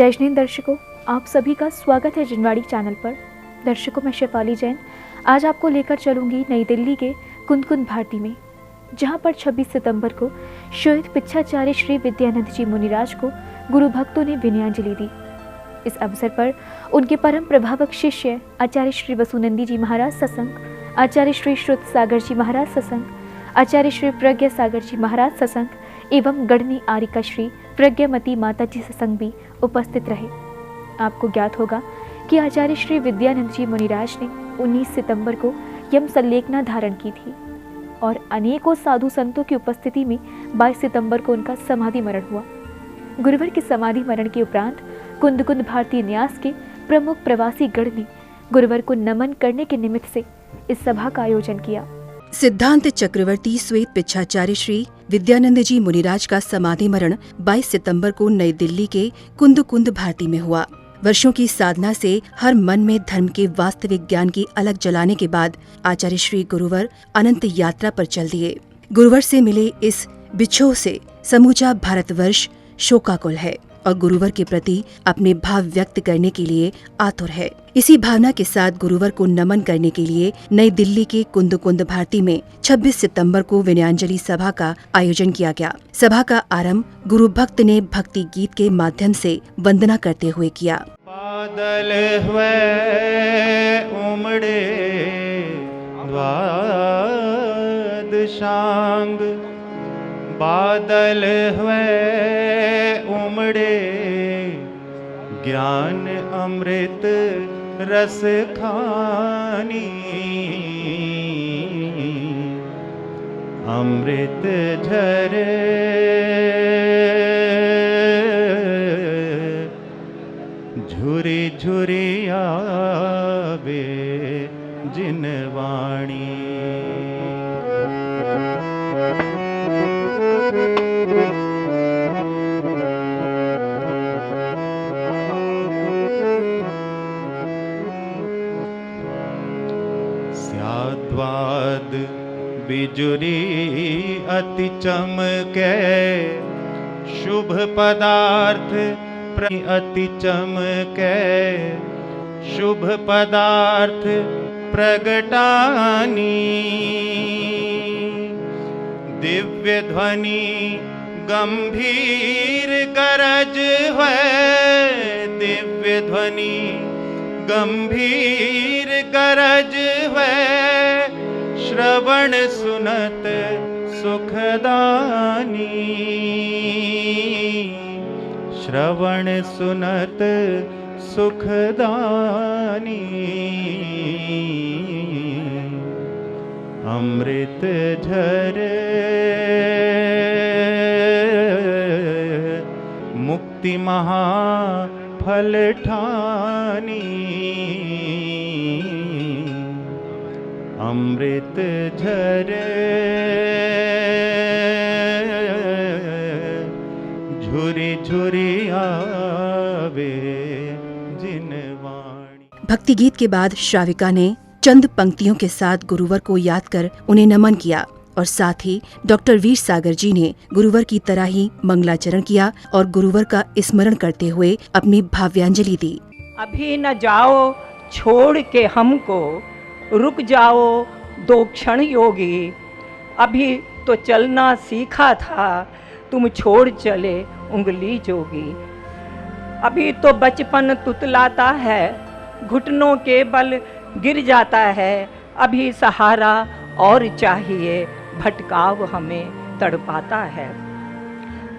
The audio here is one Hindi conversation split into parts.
जय हिंद दर्शकों, आप सभी का स्वागत है जिनवाड़ी चैनल पर। दर्शकों, मैं शेफाली जैन आज आपको लेकर चलूंगी नई दिल्ली के कुंद कुंद भारती में, जहां पर 26 सितंबर को शहीद पिच्छाचार्य श्री विद्यानंद जी मुनिराज को गुरु भक्तों ने विनयाञ्जलि दी। इस अवसर पर उनके परम प्रभावक शिष्य आचार्य श्री वसुनंदी जी महाराज सत्संग, आचार्य श्री श्रुत सागर जी महाराज सत्संग, आचार्य श्री प्रज्ञा सागर जी महाराज सत्संग एवं गढ़नी आरिका श्री प्रज्ञामती माता जी सत्संग भी उपस्थित रहे। आपको ज्ञात होगा कि आचार्य श्री विद्यानंद जी मुनिराज ने 19 सितंबर को यम संलेखना धारण की थी और अनेकों साधु संतों की उपस्थिति में 22 सितंबर को उनका समाधि मरण हुआ। गुरुवर के समाधि मरण के उपरांत कुंद कुंद भारती न्यास के प्रमुख प्रवासी गण ने गुरुवर को नमन करने के निमित्त से इस सभा का आयोजन किया। सिद्धांत चक्रवर्ती श्वेत पिच्छाचार्य श्री विद्यानंद जी मुनिराज का समाधि मरण 22 सितंबर को नई दिल्ली के कुंद कुंद भारती में हुआ। वर्षों की साधना से हर मन में धर्म के वास्तविक ज्ञान की अलग जलाने के बाद आचार्य श्री गुरुवर अनंत यात्रा पर चल दिए। गुरुवर से मिले इस बिछोह से समूचा भारतवर्ष शोकाकुल है और गुरुवर के प्रति अपने भाव व्यक्त करने के लिए आतुर है। इसी भावना के साथ गुरुवर को नमन करने के लिए नई दिल्ली के कुंद कुंद भारती में 26 सितंबर को विनयाञ्जलि सभा का आयोजन किया गया। सभा का आरंभ गुरु भक्त ने भक्ति गीत के माध्यम से वंदना करते हुए किया। बादल हुए उमड़े द्वादशांग, बादल हुए उमड़े ज्ञान अमृत रस खानी, अमृत झरे झुरी झुरी आवे जिनवाणी। स्याद्वाद बिजुरी अति चमके, शुभ पदार्थ अति चमके, शुभ पदार्थ प्रगटानी, दिव्य ध्वनि गंभीर गरज है, दिव्य ध्वनि गंभीर गरज है, श्रवण सुनत सुखदानी, श्रवण सुनत सुखदानी, अमृत झरे मुक्ति महा फल ठानी, अमृत झरे झुरी झुरी आवे जिनवाणी। भक्ति गीत के बाद श्राविका ने चंद पंक्तियों के साथ गुरुवर को याद कर उन्हें नमन किया और साथ ही डॉक्टर वीर सागर जी ने गुरुवर की तरह ही मंगलाचरण किया और गुरुवर का स्मरण करते हुए अपनी भाव्यांजलि दी। अभी न जाओ छोड़ के हमको, रुक जाओ दो क्षण योगी, अभी तो चलना सीखा था, तुम छोड़ चले उंगली जोगी। अभी तो बचपन तुतलाता है, घुटनों के बल गिर जाता है, अभी सहारा और चाहिए, भटकाव हमें तड़पाता है।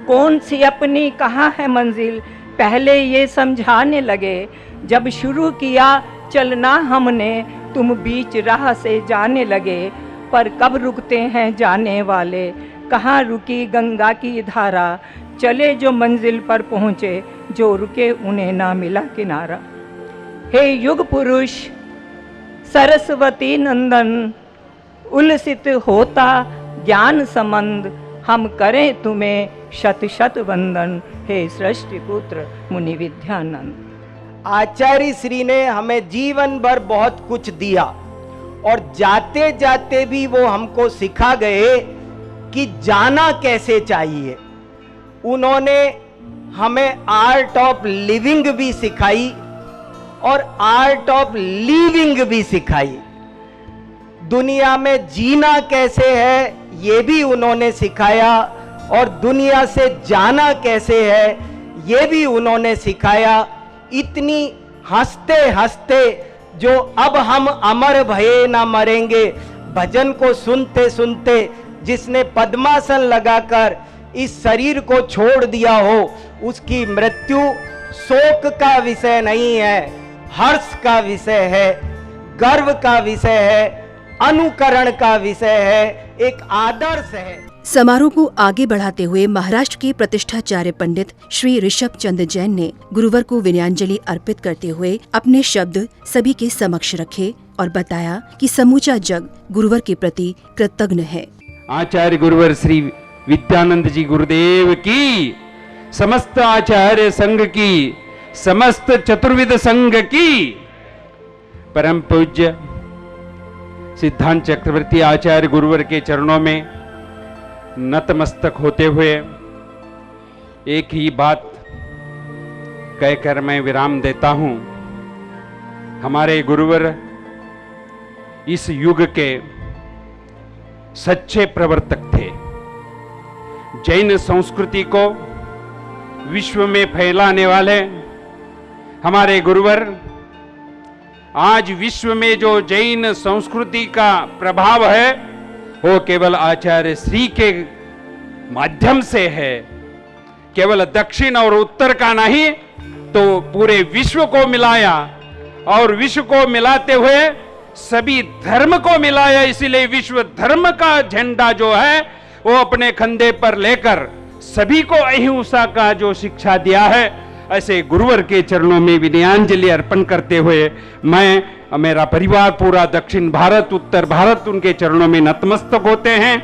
कौन सी अपनी कहाँ है मंजिल, पहले ये समझाने लगे, जब शुरू किया चलना हमने, तुम बीच राह से जाने लगे, पर कब रुकते हैं जाने वाले, कहाँ रुकी गंगा की धारा, चले जो मंजिल पर पहुँचे, जो रुके उन्हें ना मिला किनारा। हे युग पुरुष सरस्वती नंदन, उल्सित होता ज्ञान संबंध, हम करें तुम्हें शत शत वंदन, हे सृष्टि पुत्र मुनि विद्यानंद। आचार्य श्री ने हमें जीवन भर बहुत कुछ दिया और जाते जाते भी वो हमको सिखा गए कि जाना कैसे चाहिए। उन्होंने हमें आर्ट ऑफ लिविंग भी सिखाई और आर्ट ऑफ लीविंग भी सिखाई। दुनिया में जीना कैसे है ये भी उन्होंने सिखाया और दुनिया से जाना कैसे है ये भी उन्होंने सिखाया। इतनी हंसते हंसते जो अब हम अमर भये ना मरेंगे भजन को सुनते सुनते जिसने पद्मासन लगाकर इस शरीर को छोड़ दिया हो उसकी मृत्यु शोक का विषय नहीं है, हर्ष का विषय है, गर्व का विषय है, अनुकरण का विषय है, एक आदर्श है। समारोह को आगे बढ़ाते हुए महाराष्ट्र के प्रतिष्ठाचार्य पंडित श्री ऋषभ चंद्र जैन ने गुरुवर को विनयाञ्जलि अर्पित करते हुए अपने शब्द सभी के समक्ष रखे और बताया कि समूचा जग गुरुवर के प्रति कृतज्ञ है। आचार्य गुरुवर श्री विद्यानंद जी गुरुदेव की, समस्त आचार्य संघ की, समस्त चतुर्विद संघ की, परम पूज्य सिद्धांत चक्रवर्ती आचार्य गुरुवर के चरणों में नतमस्तक होते हुए एक ही बात कहकर मैं विराम देता हूं। हमारे गुरुवर इस युग के सच्चे प्रवर्तक थे। जैन संस्कृति को विश्व में फैलाने वाले हमारे गुरुवर आज विश्व में जो जैन संस्कृति का प्रभाव है वो केवल आचार्य श्री के माध्यम से है। केवल दक्षिण और उत्तर का नहीं तो पूरे विश्व को मिलाया और विश्व को मिलाते हुए सभी धर्म को मिलाया। इसीलिए विश्व धर्म का झंडा जो है वो अपने कंधे पर लेकर सभी को अहिंसा का जो शिक्षा दिया है, ऐसे गुरुवर के चरणों में विनयाञ्जलि अर्पण करते हुए मैं, मेरा परिवार, पूरा दक्षिण भारत, उत्तर भारत उनके चरणों में नतमस्तक होते हैं।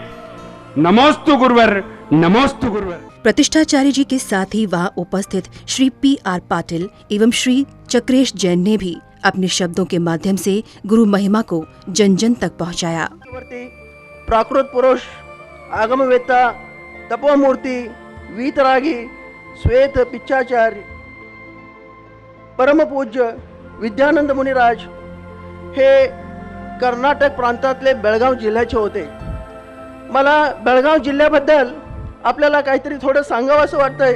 नमोस्तु गुरुवर, नमोस्तु गुरुवर। प्रतिष्ठाचार्य जी के साथ ही वहाँ उपस्थित श्री PR पाटिल एवं श्री चक्रेश जैन ने भी अपने शब्दों के माध्यम से गुरु महिमा को जन जन तक पहुँचाया। प्राकृत पुरुष, आगमवेत्ता, तपोमूर्ति, वीतरागी, श्वेत पिच्छाचार्य, परम पूज्य विद्यानंद मुनिराज हे कर्नाटक प्रांतातले बेळगाव जिल्ह्याचे होते। मला बेळगाव जिल्ह्याबद्दल आपल्याला काहीतरी थोडं सांगावं असं वाटतंय।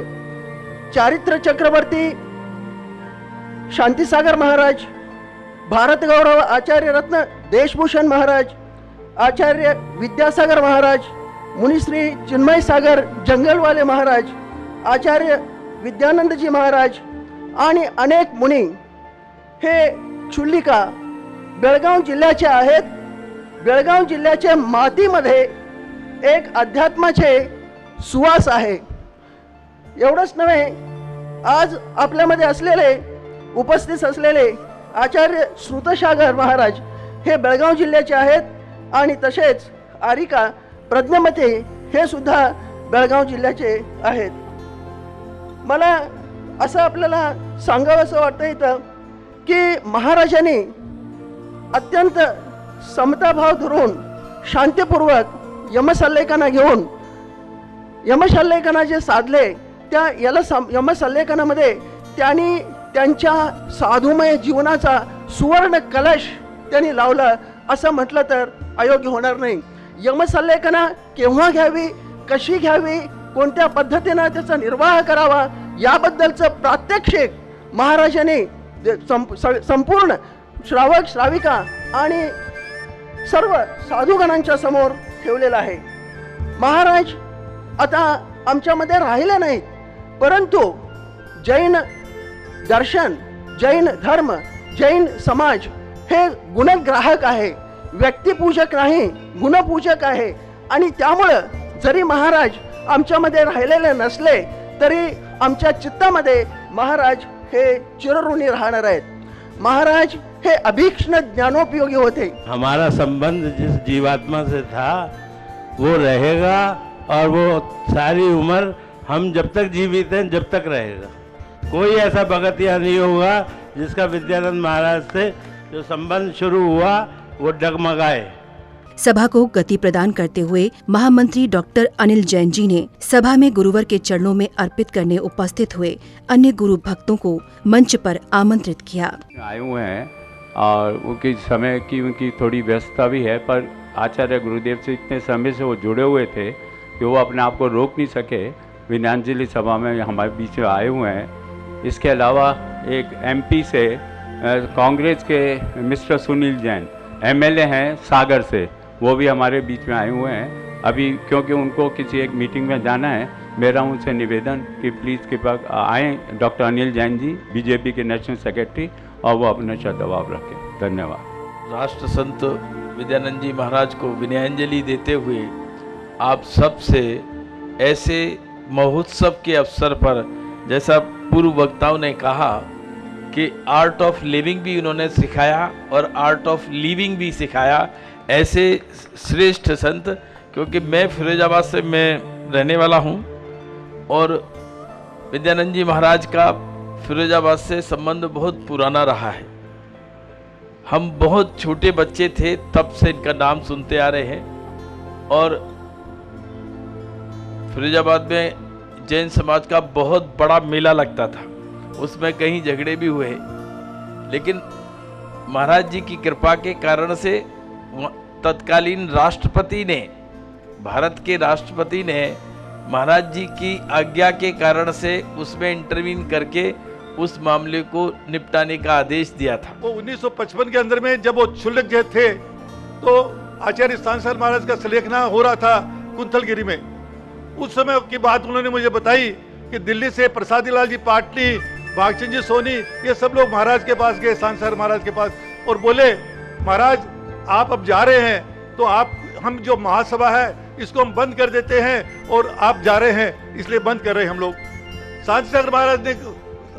चारित्र चक्रवर्ती शांतीसागर महाराज, भारत गौरव आचार्य रत्न देशभूषण महाराज, आचार्य विद्यासागर महाराज, मुनिश्री चिन्मय सागर जंगलवाले महाराज, आचार्य विद्यानंद जी महाराज आणि अनेक मुनी हे क्षुल्लिका बेळगाव जिल्ह्याचे आहेत। बेळगाव जिल्ह्याच्या मातीमध्ये एक अध्यात्माचे सुवास आहे। एवढंच नव्हे, आज आपल्यामध्ये असलेले, उपस्थित असलेले आचार्य श्रुतसागर महाराज हे बेळगाव जिल्ह्याचे आहेत आणि तसेच आरिका प्रज्ञमते हे सुद्धा बेळगाव जिल्ह्याचे आहेत। मला असं आपल्याला सांगावंसं वाटतं इथं की महाराजांनी अत्यंत समताभाव धरून शांतीपूर्वक यमसल्लेखना घेऊन यमसल्लेखना जे साधले त्या यमसल्लेखनामध्ये त्यांनी त्यांच्या साधुमय जीवनाचा सुवर्ण कलश त्यांनी लावला असं म्हटलं तर अयोग्य होणार नाही। यमसल्लेखना केव्हा घ्यावी, कशी घ्यावी, कोणत्या पद्धतीने त्याचा निर्वाह करावा याबद्दलचं प्रात्यक्षिक महाराजांनी संपूर्ण श्रावक श्राविका आणि सर्व साधुगणांच्या समोर ठेवलेलं आहे। महाराज आता आमच्यामध्ये राहिले नाहीत, परंतु जैन दर्शन, जैन धर्म, जैन समाज हे गुणग्राहक आहे, व्यक्तिपूजक नाही, गुणपूजक आहे। आणि त्यामुळे जरी महाराज आमच्यामध्ये राहिलेले नसले तरी आमच्या चित्तामध्ये महाराज हे चिरऋणी राहणार आहेत। महाराज हे अभीक्ष्ण ज्ञानोपयोगी होते। हमारा संबंध जिस जीवात्मा से था वो रहेगा और वो सारी उम्र हम जब तक जीवित हैं जब तक रहेगा। कोई ऐसा भगतिया नहीं होगा जिसका विद्यानंद महाराज से जो संबंध शुरू हुआ वो डगमगाए। सभा को गति प्रदान करते हुए महामंत्री डॉक्टर अनिल जैन जी ने सभा में गुरुवर के चरणों में अर्पित करने उपस्थित हुए अन्य गुरु भक्तों को मंच पर आमंत्रित किया। आए हुए हैं और उनकी समय की उनकी थोड़ी व्यस्तता भी है, पर आचार्य गुरुदेव से इतने समय से वो जुड़े हुए थे कि वो अपने आप को रोक नहीं सके। विनयांजलि सभा में हमारे बीच में आए हुए हैं। इसके अलावा एक एमपी से कांग्रेस के मिस्टर सुनील जैन एमएलए हैं सागर से, वो भी हमारे बीच में आए हुए हैं। अभी क्योंकि उनको किसी एक मीटिंग में जाना है, मेरा उनसे निवेदन कि प्लीज़ कृपया आएँ डॉक्टर अनिल जैन जी, बीजेपी के नेशनल सेक्रेटरी, और वो अपना दबाव रखें। धन्यवाद। राष्ट्र संत विद्यानंद जी महाराज को विनयांजलि देते हुए आप सब से ऐसे महोत्सव के अवसर पर, जैसा पूर्व वक्ताओं ने कहा कि आर्ट ऑफ लिविंग भी उन्होंने सिखाया और आर्ट ऑफ लिविंग भी सिखाया, ऐसे श्रेष्ठ संत, क्योंकि मैं फिरोजाबाद से मैं रहने वाला हूँ और विद्यानंद जी महाराज का फिरोजाबाद से संबंध बहुत पुराना रहा है। हम बहुत छोटे बच्चे थे तब से इनका नाम सुनते आ रहे हैं और फिरोजाबाद में जैन समाज का बहुत बड़ा मेला लगता था, उसमें कहीं झगड़े भी हुए, लेकिन महाराज जी की कृपा के कारण से तत्कालीन राष्ट्रपति ने, भारत के राष्ट्रपति ने महाराज जी की आज्ञा के कारण से उसमें इंटरवीन करके उस मामले को निपटाने का आदेश दिया था। वो 1955 के अंदर में जब वो क्षुल्लक जय थे तो आचार्य स्थानसर महाराज का सलेखना हो रहा था कुंथलगिरी में। उस समय की बात उन्होंने मुझे बताई कि दिल्ली से प्रसादी लाल जी पाटनी, भागचंद जी सोनी, ये सब लोग महाराज के पास गए, स्थानसर महाराज के पास, और बोले महाराज आप अब जा रहे हैं तो आप, हम जो महासभा है इसको हम बंद कर देते हैं और आप जा रहे हैं इसलिए बंद कर रहे हैं हम लोग। स्थानसर महाराज ने,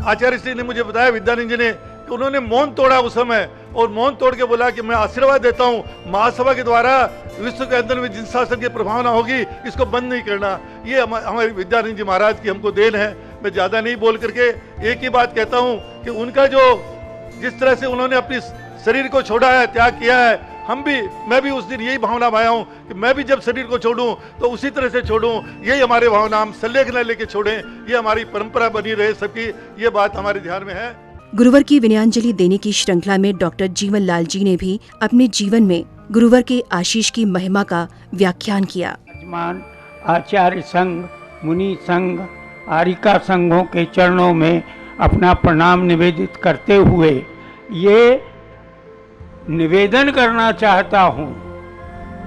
आचार्य श्री ने मुझे बताया, विद्यानंद जी ने, कि उन्होंने मौन तोड़ा उस समय और मौन तोड़ के बोला कि मैं आशीर्वाद देता हूँ महासभा के द्वारा विश्व के अंदर में जिन शासन की प्रभावना होगी इसको बंद नहीं करना। ये हमारे विद्यानंद जी महाराज की हमको देन है। मैं ज़्यादा नहीं बोल करके एक ही बात कहता हूँ कि उनका जो जिस तरह से उन्होंने अपनी शरीर को छोड़ा है, त्याग किया है, हम भी, मैं भी उस दिन यही भावना में आया हूँ कि मैं भी जब शरीर को छोड़ूं तो उसी तरह से छोड़ूं। यही हमारे भावना, हम सल्लेख न लेके छोड़ें, ये हमारी परंपरा बनी रहे सबकी, ये बात हमारे ध्यान में है। गुरुवर की विनयांजलि देने की श्रृंखला में डॉक्टर जीवन लाल जी ने भी अपने जीवन में गुरुवर के आशीष की महिमा का व्याख्यान किया। यजमान आचार्य संघ, मुनि संघ, आरिका संघों के चरणों में अपना प्रणाम निवेदित करते हुए ये निवेदन करना चाहता हूँ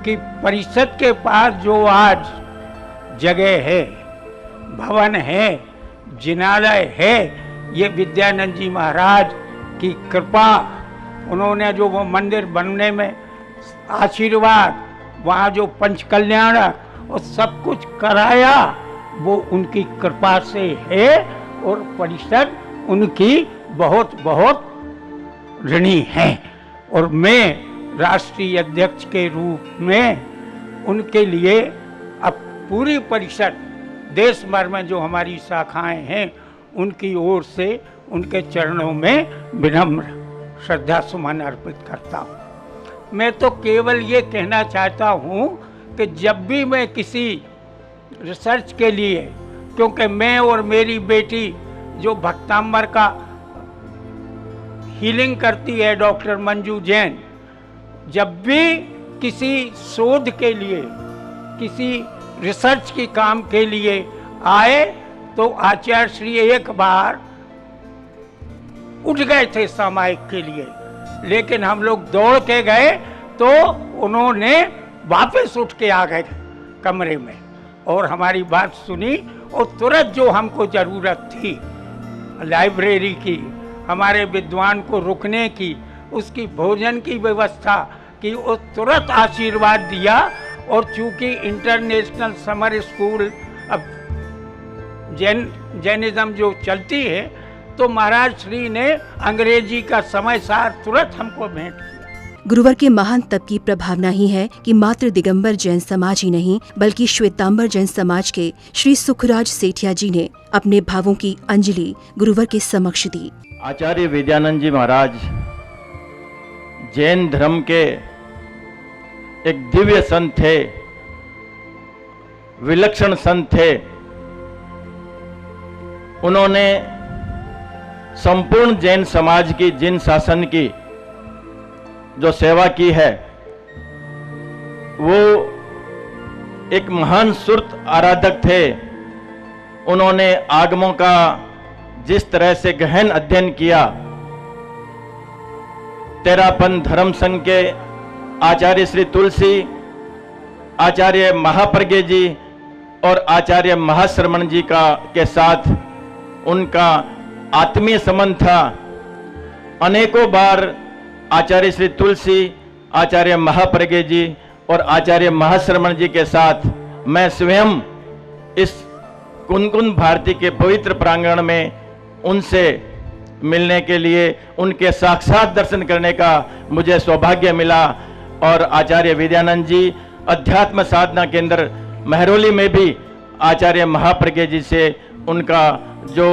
कि परिषद के पास जो आज जगह है, भवन है, जिनालय है, ये विद्यानंद जी महाराज की कृपा, उन्होंने जो वो मंदिर बनने में आशीर्वाद, वहाँ जो पंच कल्याण और सब कुछ कराया, वो उनकी कृपा से है और परिषद उनकी बहुत बहुत ऋणी है। और मैं राष्ट्रीय अध्यक्ष के रूप में उनके लिए अब पूरी परिषद, देश भर में जो हमारी शाखाएं हैं, उनकी ओर से उनके चरणों में विनम्र श्रद्धा सुमन अर्पित करता हूँ। मैं तो केवल ये कहना चाहता हूँ कि जब भी मैं किसी रिसर्च के लिए, क्योंकि मैं और मेरी बेटी जो भक्तांबर का हीलिंग करती है, डॉक्टर मंजू जैन, जब भी किसी शोध के लिए, किसी रिसर्च के काम के लिए आए तो आचार्य श्री एक बार उठ गए थे सामायिक के लिए, लेकिन हम लोग दौड़ के गए तो उन्होंने वापस उठ के आ गए कमरे में और हमारी बात सुनी और तुरंत जो हमको ज़रूरत थी लाइब्रेरी की, हमारे विद्वान को रुकने की, उसकी भोजन की व्यवस्था की, वो तुरंत आशीर्वाद दिया। और चूंकि इंटरनेशनल समर स्कूल अब जैनिज्म जो चलती है, तो महाराज श्री ने अंग्रेजी का समय सार तुरंत हमको भेंट किया। गुरुवर के महान तप की प्रभावना ही है कि मात्र दिगंबर जैन समाज ही नहीं बल्कि श्वेतांबर जैन समाज के श्री सुखराज सेठिया जी ने अपने भावों की अंजलि गुरुवर के समक्ष दी। आचार्य विद्यानंद जी महाराज जैन धर्म के एक दिव्य संत थे, विलक्षण संत थे। उन्होंने संपूर्ण जैन समाज की, जिन शासन की जो सेवा की है, वो एक महान सुरत आराधक थे। उन्होंने आगमों का जिस तरह से गहन अध्ययन किया, तेरापन धर्म संघ के आचार्य श्री तुलसी, आचार्य महाप्रज्ञ जी और आचार्य महाश्रमण जी के साथ उनका आत्मीय संबंध था। अनेकों बार आचार्य श्री तुलसी, आचार्य महाप्रज्ञ जी और आचार्य महाश्रमण जी के साथ मैं स्वयं इस कुनकुन भारती के पवित्र प्रांगण में उनसे मिलने के लिए, उनके साक्षात दर्शन करने का मुझे सौभाग्य मिला। और आचार्य विद्यानंद जी अध्यात्म साधना केंद्र महरौली में भी आचार्य महाप्रज्ञ जी से उनका जो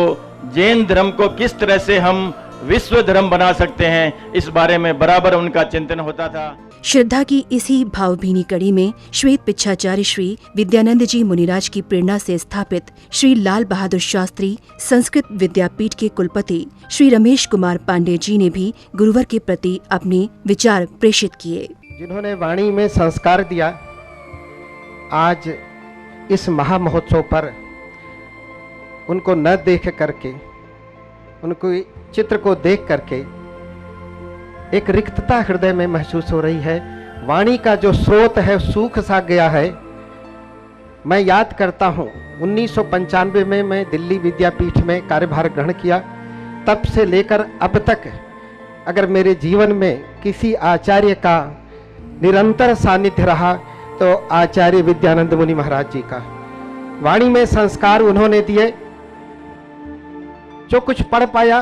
जैन धर्म को किस तरह से हम विश्व धर्म बना सकते हैं, इस बारे में बराबर उनका चिंतन होता था। श्रद्धा की इसी भावभीनी कड़ी में श्वेत पिच्छाचार्य श्री विद्यानंद जी मुनिराज की प्रेरणा से स्थापित श्री लाल बहादुर शास्त्री संस्कृत विद्यापीठ के कुलपति श्री रमेश कुमार पांडे जी ने भी गुरुवर के प्रति अपने विचार प्रेषित किए। जिन्होंने वाणी में संस्कार दिया, आज इस महामहोत्सव पर उनको न देख करके, उनको चित्र को देख करके एक रिक्तता हृदय में महसूस हो रही है। वाणी का जो स्रोत है सूख सा गया है। मैं याद करता हूँ 1995 में मैं दिल्ली विद्यापीठ में कार्यभार ग्रहण किया। तब से लेकर अब तक अगर मेरे जीवन में किसी आचार्य का निरंतर सानिध्य रहा तो आचार्य विद्यानंद मुनि महाराज जी का। वाणी में संस्कार उन्होंने दिए, जो कुछ पढ़ पाया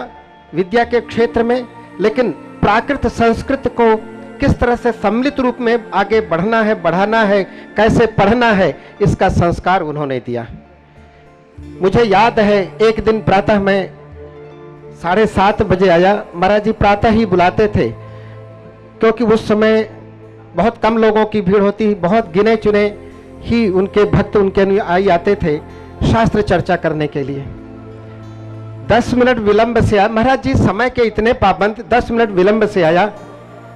विद्या के क्षेत्र में, लेकिन प्राकृत संस्कृत को किस तरह से सम्मिलित रूप में आगे बढ़ना है, बढ़ाना है, कैसे पढ़ना है, इसका संस्कार उन्होंने दिया। मुझे याद है एक दिन प्रातः मैं 7:30 बजे आया। महाराज जी प्रातः ही बुलाते थे, क्योंकि उस समय बहुत कम लोगों की भीड़ होती, बहुत गिने चुने ही उनके भक्त उनके अनुयायी आते थे शास्त्र चर्चा करने के लिए। 10 मिनट विलंब से आया महाराज जी, समय के इतने पाबंद, 10 मिनट विलंब से आया।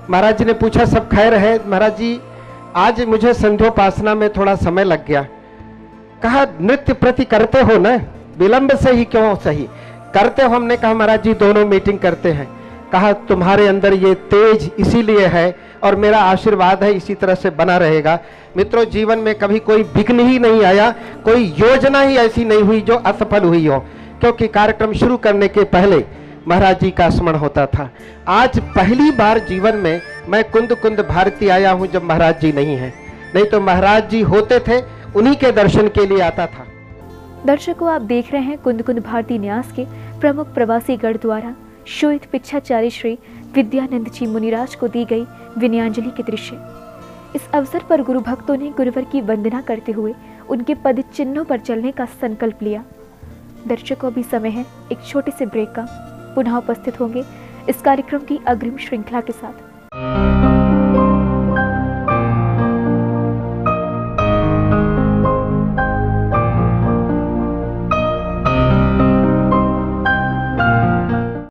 महाराज जी ने पूछा सब खैर है? महाराज जी आज मुझे संध्योपासना में थोड़ा समय लग गया। कहा नृत्य प्रति करते हो ना, विलंब से ही क्यों सही करते हो? हमने कहा महाराज जी दोनों मीटिंग करते हैं। कहा तुम्हारे अंदर ये तेज इसीलिए है और मेरा आशीर्वाद है इसी तरह से बना रहेगा। मित्रों, जीवन में कभी कोई विघ्न ही नहीं आया, कोई योजना ही ऐसी नहीं हुई जो असफल हुई हो, क्योंकि कार्यक्रम शुरू करने के पहले महाराज जी का स्मरण होता था। आज पहली बार जीवन में मैं कुंद कुंद भारती आया हूं जब महाराज जी नहीं है, नहीं तो महाराज जी होते थे, उन्हीं के दर्शन के लिए आता था। दर्शकों, आप देख रहे हैं कुंद कुंद भारती न्यास के प्रमुख प्रवासी गढ़ द्वारा श्वेत पिच्छाचार्य श्री विद्यानंद जी मुनिराज को दी गई विनयांजलि के दृश्य। इस अवसर पर गुरु भक्तों ने गुरुवर की वंदना करते हुए उनके पद चिन्हों पर चलने का संकल्प लिया। दर्शकों, अभी समय है एक छोटे से ब्रेक का। पुनः उपस्थित होंगे इस कार्यक्रम की अग्रिम श्रृंखला के साथ।